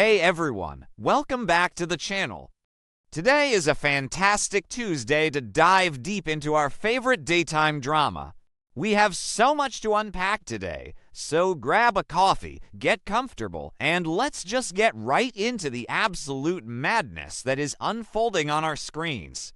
Hey everyone, welcome back to the channel. Today is a fantastic Tuesday to dive deep into our favorite daytime drama. We have so much to unpack today, so grab a coffee, get comfortable, and let's just get right into the absolute madness that is unfolding on our screens.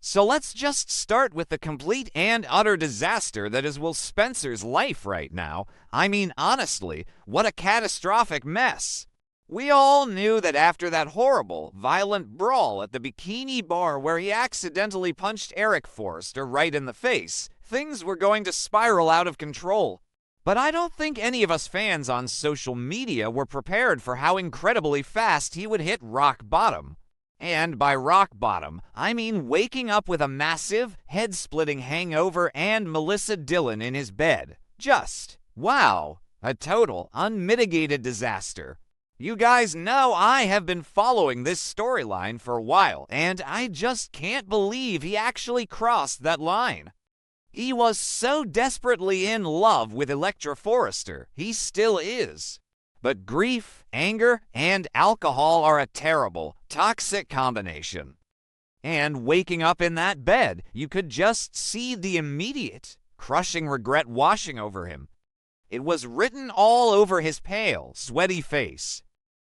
So let's just start with the complete and utter disaster that is Will Spencer's life right now. I mean, honestly, what a catastrophic mess. We all knew that after that horrible, violent brawl at the bikini bar where he accidentally punched Eric Forrester right in the face, things were going to spiral out of control. But I don't think any of us fans on social media were prepared for how incredibly fast he would hit rock bottom. And by rock bottom, I mean waking up with a massive, head-splitting hangover and Melissa Dillon in his bed. Just, wow, a total, unmitigated disaster. You guys know I have been following this storyline for a while, and I just can't believe he actually crossed that line. He was so desperately in love with Elektra Forrester. He still is. But grief, anger, and alcohol are a terrible, toxic combination. And waking up in that bed, you could just see the immediate, crushing regret washing over him. It was written all over his pale, sweaty face.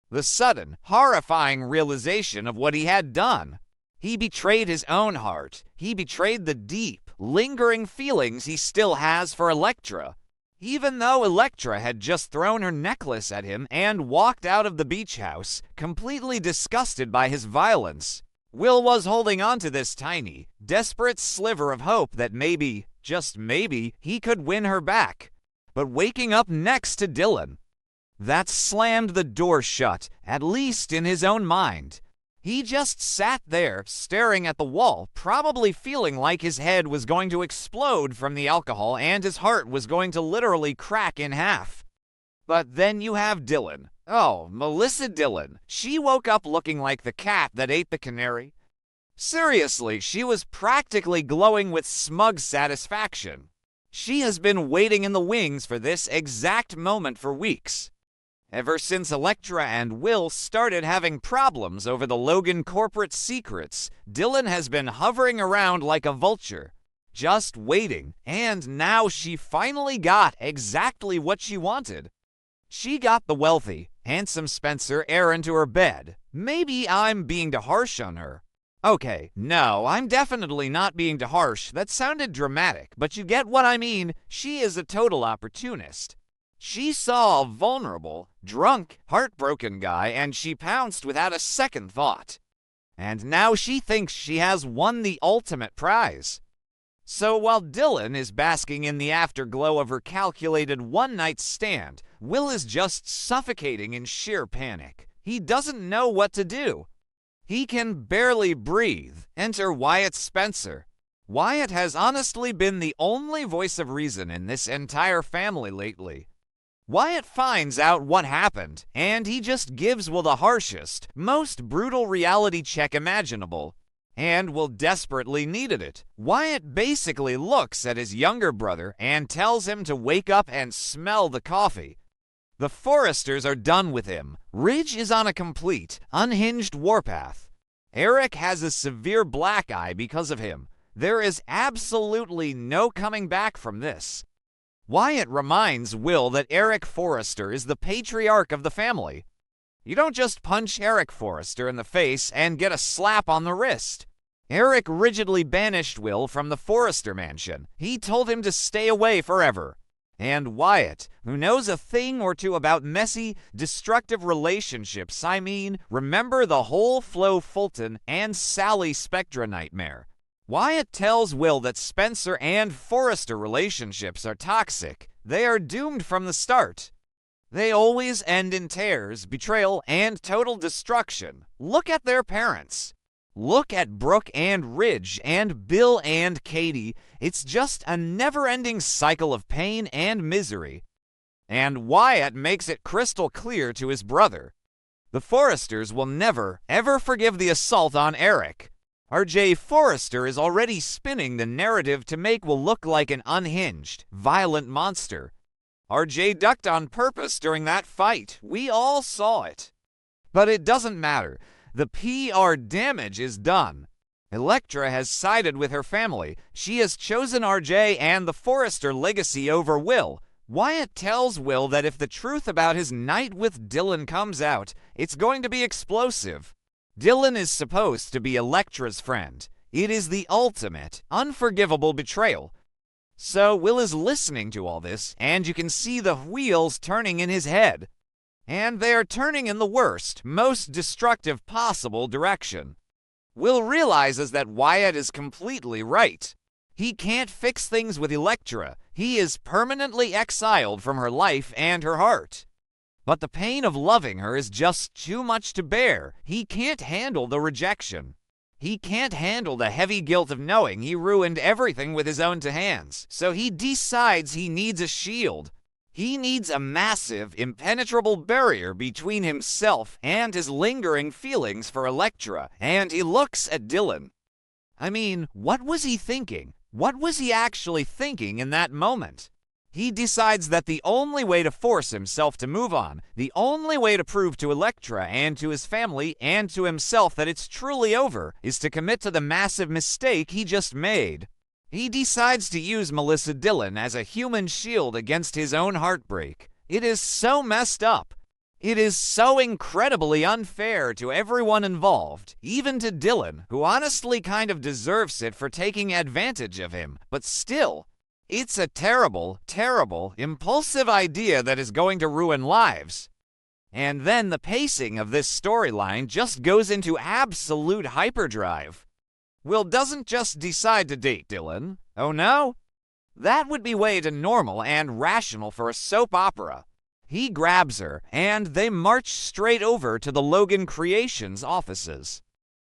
The sudden, horrifying realization of what he had done. He betrayed his own heart. He betrayed the deep, lingering feelings he still has for Elektra. Even though Elektra had just thrown her necklace at him and walked out of the beach house, completely disgusted by his violence, Will was holding on to this tiny, desperate sliver of hope that maybe, just maybe, he could win her back. But waking up next to Dillon, that slammed the door shut, at least in his own mind. He just sat there, staring at the wall, probably feeling like his head was going to explode from the alcohol and his heart was going to literally crack in half. But then you have Dillon. Oh, Melissa Dillon. She woke up looking like the cat that ate the canary. Seriously, she was practically glowing with smug satisfaction. She has been waiting in the wings for this exact moment for weeks. Ever since Elektra and Will started having problems over the Logan corporate secrets, Dillon has been hovering around like a vulture, just waiting, and now she finally got exactly what she wanted. She got the wealthy, handsome Spencer heir into her bed. Maybe I'm being too harsh on her. Okay, no, I'm definitely not being too harsh. That sounded dramatic, but you get what I mean. She is a total opportunist. She saw a vulnerable, drunk, heartbroken guy, and she pounced without a second thought. And now she thinks she has won the ultimate prize. So while Dillon is basking in the afterglow of her calculated one-night stand, Will is just suffocating in sheer panic. He doesn't know what to do. He can barely breathe. Enter Wyatt Spencer. Wyatt has honestly been the only voice of reason in this entire family lately. Wyatt finds out what happened, and he just gives Will the harshest, most brutal reality check imaginable. And Will desperately needed it. Wyatt basically looks at his younger brother and tells him to wake up and smell the coffee. The Forresters are done with him. Ridge is on a complete, unhinged warpath. Eric has a severe black eye because of him. There is absolutely no coming back from this. Wyatt reminds Will that Eric Forrester is the patriarch of the family. You don't just punch Eric Forrester in the face and get a slap on the wrist. Eric rigidly banished Will from the Forrester mansion. He told him to stay away forever. And Wyatt, who knows a thing or two about messy, destructive relationships, remember the whole Flo Fulton and Sally Spectra nightmare. Wyatt tells Will that Spencer and Forrester relationships are toxic. They are doomed from the start. They always end in tears, betrayal, and total destruction. Look at their parents. Look at Brooke and Ridge and Bill and Katie. It's just a never-ending cycle of pain and misery. And Wyatt makes it crystal clear to his brother. The Forresters will never, ever forgive the assault on Eric. RJ Forrester is already spinning the narrative to make Will look like an unhinged, violent monster. RJ ducked on purpose during that fight. We all saw it. But it doesn't matter. The PR damage is done. Elektra has sided with her family. She has chosen RJ and the Forrester legacy over Will. Wyatt tells Will that if the truth about his night with Dylan comes out, it's going to be explosive. Dylan is supposed to be Elektra's friend. It is the ultimate, unforgivable betrayal. So Will is listening to all this, and you can see the wheels turning in his head. And they are turning in the worst, most destructive possible direction. Will realizes that Wyatt is completely right. He can't fix things with Elektra. He is permanently exiled from her life and her heart. But the pain of loving her is just too much to bear. He can't handle the rejection. He can't handle the heavy guilt of knowing he ruined everything with his own two hands. So he decides he needs a shield. He needs a massive, impenetrable barrier between himself and his lingering feelings for Elektra, and he looks at Dylan. I mean, what was he thinking? What was he actually thinking in that moment? He decides that the only way to force himself to move on, the only way to prove to Elektra and to his family and to himself that it's truly over, is to commit to the massive mistake he just made. He decides to use Melissa Dillon as a human shield against his own heartbreak. It is so messed up. It is so incredibly unfair to everyone involved, even to Dylan, who honestly kind of deserves it for taking advantage of him. But still, it's a terrible, terrible, impulsive idea that is going to ruin lives. And then the pacing of this storyline just goes into absolute hyperdrive. Will doesn't just decide to date Dylan. Oh no? That would be way too normal and rational for a soap opera. He grabs her, and they march straight over to the Logan Creations offices.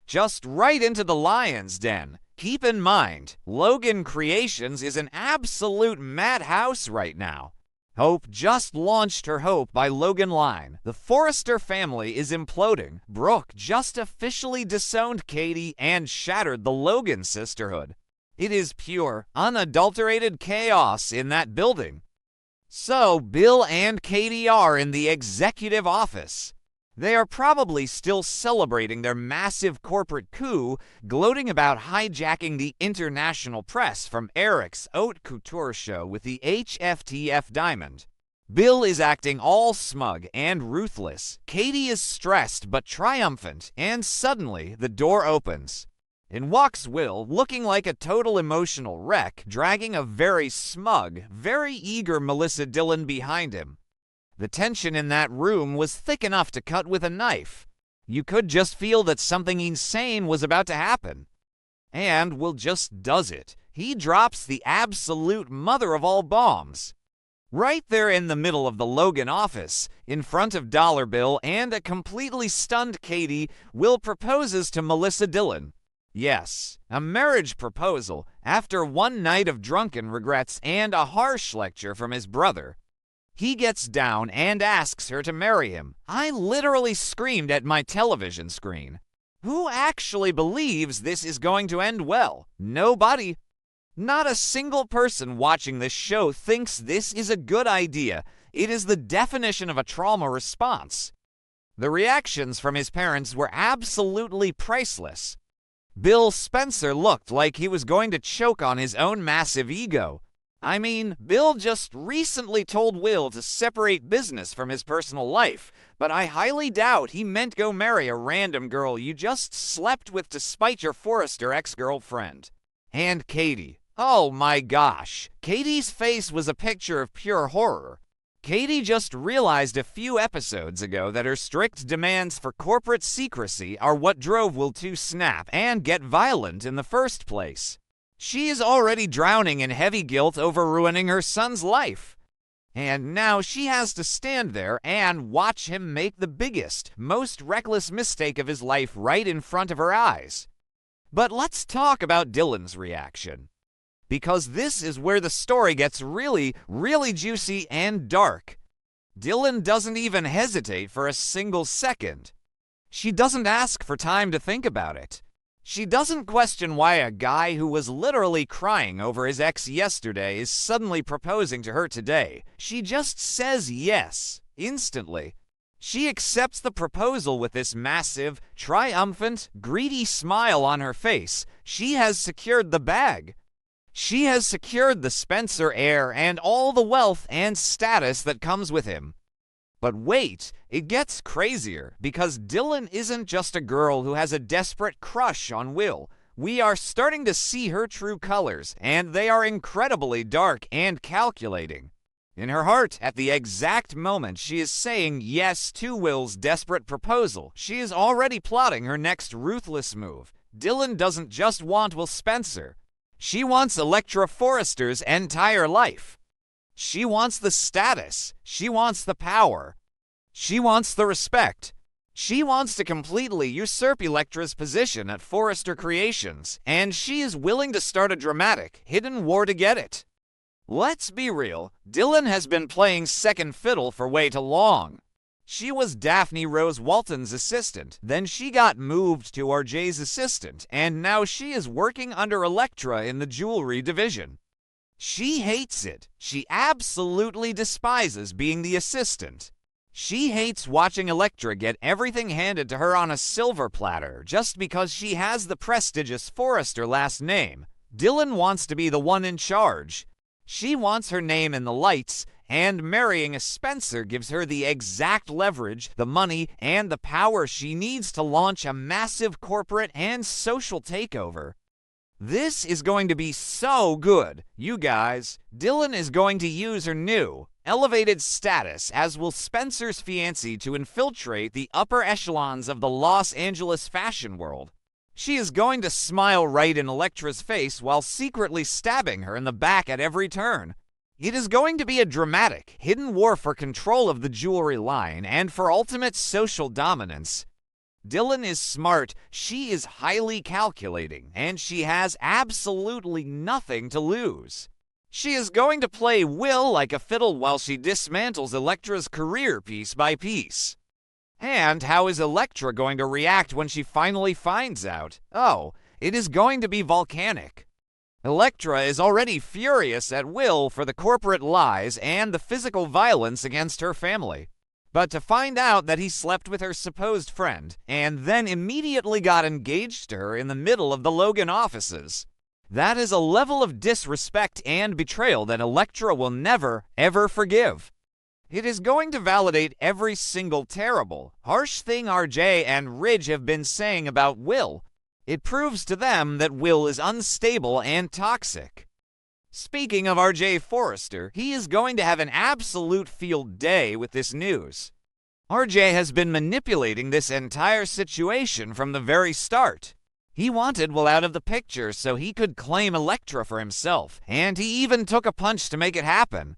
Just right into the lion's den. Keep in mind, Logan Creations is an absolute madhouse right now. Hope just launched her Hope by Logan line. The Forrester family is imploding. Brooke just officially disowned Katie and shattered the Logan sisterhood. It is pure, unadulterated chaos in that building. So Bill and Katie are in the executive office. They are probably still celebrating their massive corporate coup, gloating about hijacking the international press from Eric's haute couture show with the HFTF diamond. Bill is acting all smug and ruthless. Katie is stressed but triumphant, and suddenly the door opens. In walks Will, looking like a total emotional wreck, dragging a very smug, very eager Melissa Dillon behind him. The tension in that room was thick enough to cut with a knife. You could just feel that something insane was about to happen. And Will just does it. He drops the absolute mother of all bombs. Right there in the middle of the Logan office, in front of Dollar Bill and a completely stunned Katie, Will proposes to Melissa Dillon. Yes, a marriage proposal after one night of drunken regrets and a harsh lecture from his brother. He gets down and asks her to marry him. I literally screamed at my television screen. Who actually believes this is going to end well? Nobody. Not a single person watching this show thinks this is a good idea. It is the definition of a trauma response. The reactions from his parents were absolutely priceless. Bill Spencer looked like he was going to choke on his own massive ego. I mean, Bill just recently told Will to separate business from his personal life, but I highly doubt he meant go marry a random girl you just slept with to spite your Forrester ex-girlfriend. And Katie. Oh my gosh. Katie's face was a picture of pure horror. Katie just realized a few episodes ago that her strict demands for corporate secrecy are what drove Will to snap and get violent in the first place. She is already drowning in heavy guilt over ruining her son's life. And now she has to stand there and watch him make the biggest, most reckless mistake of his life right in front of her eyes. But let's talk about Dylan's reaction. Because this is where the story gets really, really juicy and dark. Dylan doesn't even hesitate for a single second. She doesn't ask for time to think about it. She doesn't question why a guy who was literally crying over his ex yesterday is suddenly proposing to her today. She just says yes, instantly. She accepts the proposal with this massive, triumphant, greedy smile on her face. She has secured the bag. She has secured the Spencer heir and all the wealth and status that comes with him. But wait, it gets crazier, because Dylan isn't just a girl who has a desperate crush on Will. We are starting to see her true colors, and they are incredibly dark and calculating. In her heart, at the exact moment she is saying yes to Will's desperate proposal, she is already plotting her next ruthless move. Dylan doesn't just want Will Spencer. She wants Elektra Forrester's entire life. She wants the status. She wants the power. She wants the respect. She wants to completely usurp Elektra's position at Forrester Creations, and she is willing to start a dramatic, hidden war to get it. Let's be real, Dylan has been playing second fiddle for way too long. She was Daphne Rose Walton's assistant, then she got moved to RJ's assistant, and now she is working under Elektra in the jewelry division. She hates it. She absolutely despises being the assistant. She hates watching Elektra get everything handed to her on a silver platter just because she has the prestigious Forrester last name. Dylan wants to be the one in charge. She wants her name in the lights, and marrying a Spencer gives her the exact leverage, the money, and the power she needs to launch a massive corporate and social takeover. This is going to be so good, you guys. Dylan is going to use her new, elevated status as Will Spencer's fiancée to infiltrate the upper echelons of the Los Angeles fashion world. She is going to smile right in Elektra's face while secretly stabbing her in the back at every turn. It is going to be a dramatic, hidden war for control of the jewelry line and for ultimate social dominance. Dylan is smart, she is highly calculating, and she has absolutely nothing to lose. She is going to play Will like a fiddle while she dismantles Elektra's career piece by piece. And how is Elektra going to react when she finally finds out? Oh, it is going to be volcanic. Elektra is already furious at Will for the corporate lies and the physical violence against her family. But to find out that he slept with her supposed friend, and then immediately got engaged to her in the middle of the Logan offices, that is a level of disrespect and betrayal that Elektra will never, ever forgive. It is going to validate every single terrible, harsh thing RJ and Ridge have been saying about Will. It proves to them that Will is unstable and toxic. Speaking of RJ Forrester, he is going to have an absolute field day with this news. RJ has been manipulating this entire situation from the very start. He wanted Will out of the picture so he could claim Elektra for himself, and he even took a punch to make it happen.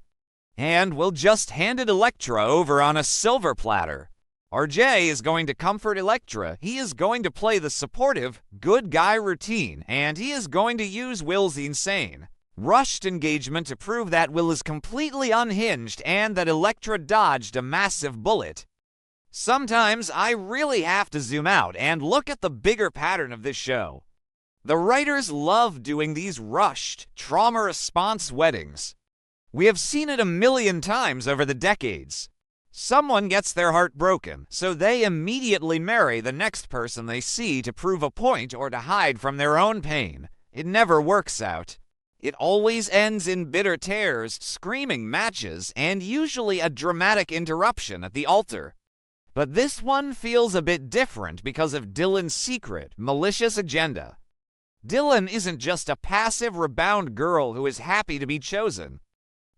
And Will just handed Elektra over on a silver platter. RJ is going to comfort Elektra. He is going to play the supportive, good guy routine, and he is going to use Will's insane, rushed engagement to prove that Will is completely unhinged and that Elektra dodged a massive bullet. Sometimes I really have to zoom out and look at the bigger pattern of this show. The writers love doing these rushed, trauma response weddings. We have seen it a million times over the decades. Someone gets their heart broken, so they immediately marry the next person they see to prove a point or to hide from their own pain. It never works out. It always ends in bitter tears, screaming matches, and usually a dramatic interruption at the altar. But this one feels a bit different because of Dylan's secret, malicious agenda. Dylan isn't just a passive, rebound girl who is happy to be chosen.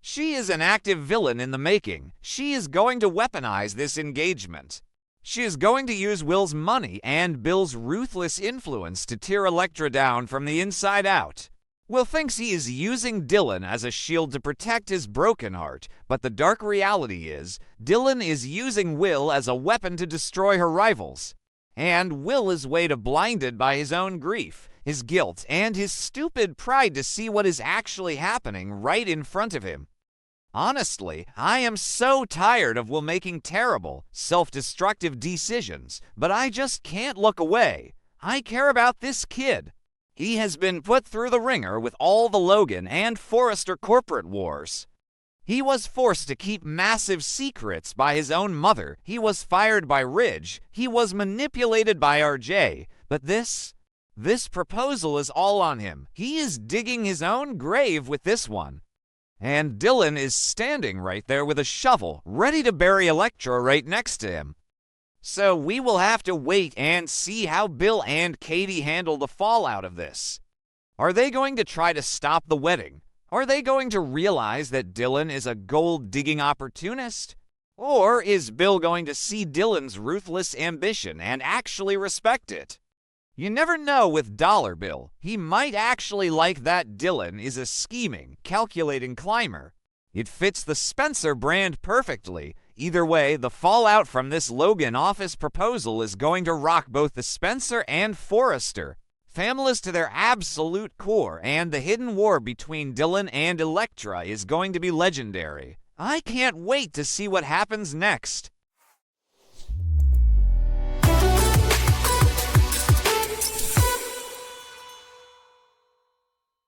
She is an active villain in the making. She is going to weaponize this engagement. She is going to use Will's money and Bill's ruthless influence to tear Elektra down from the inside out. Will thinks he is using Dylan as a shield to protect his broken heart, but the dark reality is, Dylan is using Will as a weapon to destroy her rivals. And Will is way blinded by his own grief, his guilt, and his stupid pride to see what is actually happening right in front of him. Honestly, I am so tired of Will making terrible, self-destructive decisions, but I just can't look away. I care about this kid. He has been put through the ringer with all the Logan and Forrester corporate wars. He was forced to keep massive secrets by his own mother. He was fired by Ridge. He was manipulated by RJ. But this proposal is all on him. He is digging his own grave with this one. And Dylan is standing right there with a shovel, ready to bury Elektra right next to him. So we will have to wait and see how Bill and Katie handle the fallout of this. Are they going to try to stop the wedding? Are they going to realize that Dylan is a gold-digging opportunist? Or is Bill going to see Dylan's ruthless ambition and actually respect it? You never know with Dollar Bill. He might actually like that Dylan is a scheming, calculating climber. It fits the Spencer brand perfectly. Either way, the fallout from this Logan office proposal is going to rock both the Spencer and Forrester families to their absolute core, and the hidden war between Dylan and Elektra is going to be legendary. I can't wait to see what happens next.